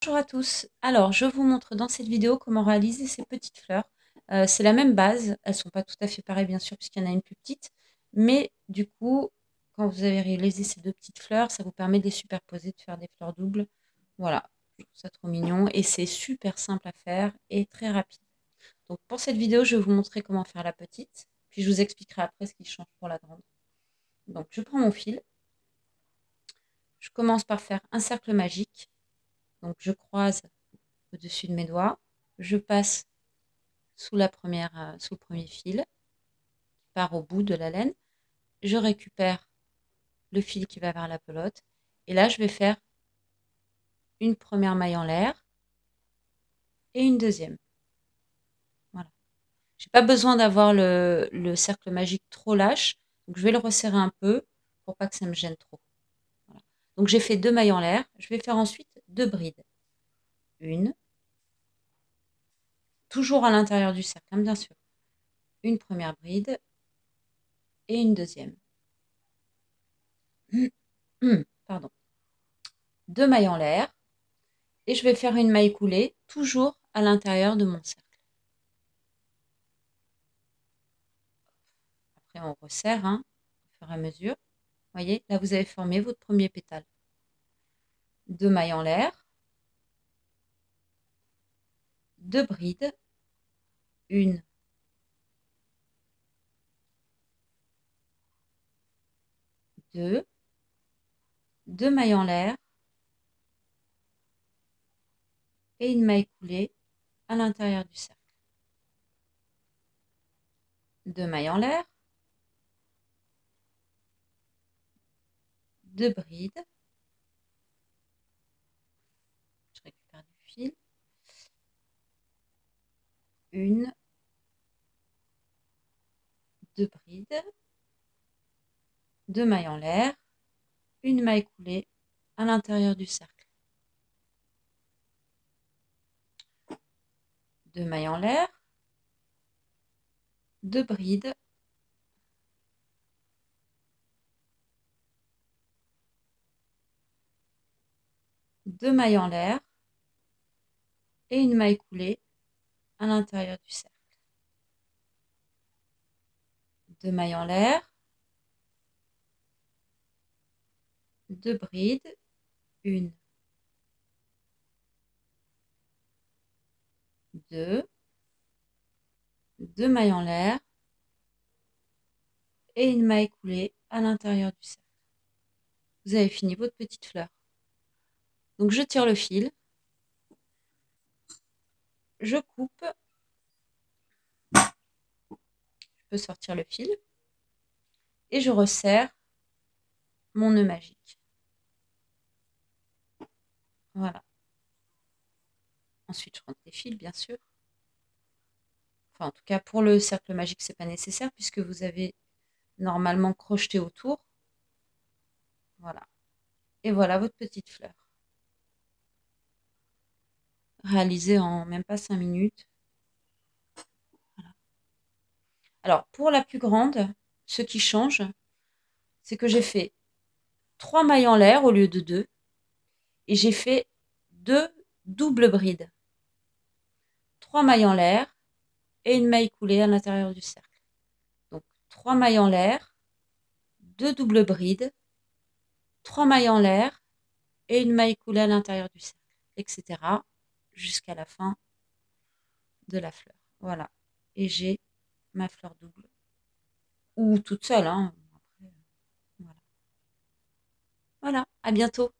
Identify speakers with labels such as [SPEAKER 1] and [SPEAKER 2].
[SPEAKER 1] Bonjour à tous. Alors, je vous montre dans cette vidéo comment réaliser ces petites fleurs. C'est la même base. Elles ne sont pas tout à fait pareilles, bien sûr, puisqu'il y en a une plus petite. Mais du coup, quand vous avez réalisé ces deux petites fleurs, ça vous permet de les superposer, de faire des fleurs doubles. Voilà, je trouve ça trop mignon. Et c'est super simple à faire et très rapide. Donc, pour cette vidéo, je vais vous montrer comment faire la petite. Puis, je vous expliquerai après ce qui change pour la grande. Donc, je prends mon fil. Je commence par faire un cercle magique. Donc, je croise au-dessus de mes doigts. Je passe sous le premier fil qui part au bout de la laine. Je récupère le fil qui va vers la pelote. Et là, je vais faire une première maille en l'air et une deuxième. Voilà. Je n'ai pas besoin d'avoir le cercle magique trop lâche. Donc, je vais le resserrer un peu pour pas que ça me gêne trop. Voilà. Donc, j'ai fait 2 mailles en l'air. Je vais faire ensuite 2 brides. Une, toujours à l'intérieur du cercle, hein, bien sûr. Une première bride et une deuxième. Pardon. 2 mailles en l'air. Et je vais faire une maille coulée, toujours à l'intérieur de mon cercle. Après, on resserre au fur et à mesure. Vous voyez, là, vous avez formé votre premier pétale. 2 mailles en l'air, 2 brides, une, deux, 2 mailles en l'air et une maille coulée à l'intérieur du cercle. 2 mailles en l'air, 2 brides, je récupère du fil, une, 2 brides, 2 mailles en l'air, une maille coulée à l'intérieur du cercle. 2 mailles en l'air, 2 brides, deux mailles en l'air et une maille coulée à l'intérieur du cercle. 2 mailles en l'air, 2 brides, une, deux, 2 mailles en l'air et une maille coulée à l'intérieur du cercle. Vous avez fini votre petite fleur. Donc je tire le fil, je coupe, je peux sortir le fil et je resserre mon nœud magique. Voilà. Ensuite, je rentre les fils, bien sûr. Enfin, en tout cas, pour le cercle magique, c'est pas nécessaire puisque vous avez normalement crocheté autour. Voilà. Et voilà votre petite fleur. Réalisée en même pas 5 minutes. Voilà. Alors, pour la plus grande, ce qui change, c'est que j'ai fait 3 mailles en l'air au lieu de 2. Et j'ai fait 2 doubles brides. 3 mailles en l'air et une maille coulée à l'intérieur du cercle. Donc 3 mailles en l'air, 2 doubles brides, 3 mailles en l'air et une maille coulée à l'intérieur du cercle, etc. jusqu'à la fin de la fleur. Voilà. Et j'ai ma fleur double. Ou toute seule, hein. Après, voilà. Voilà, à bientôt.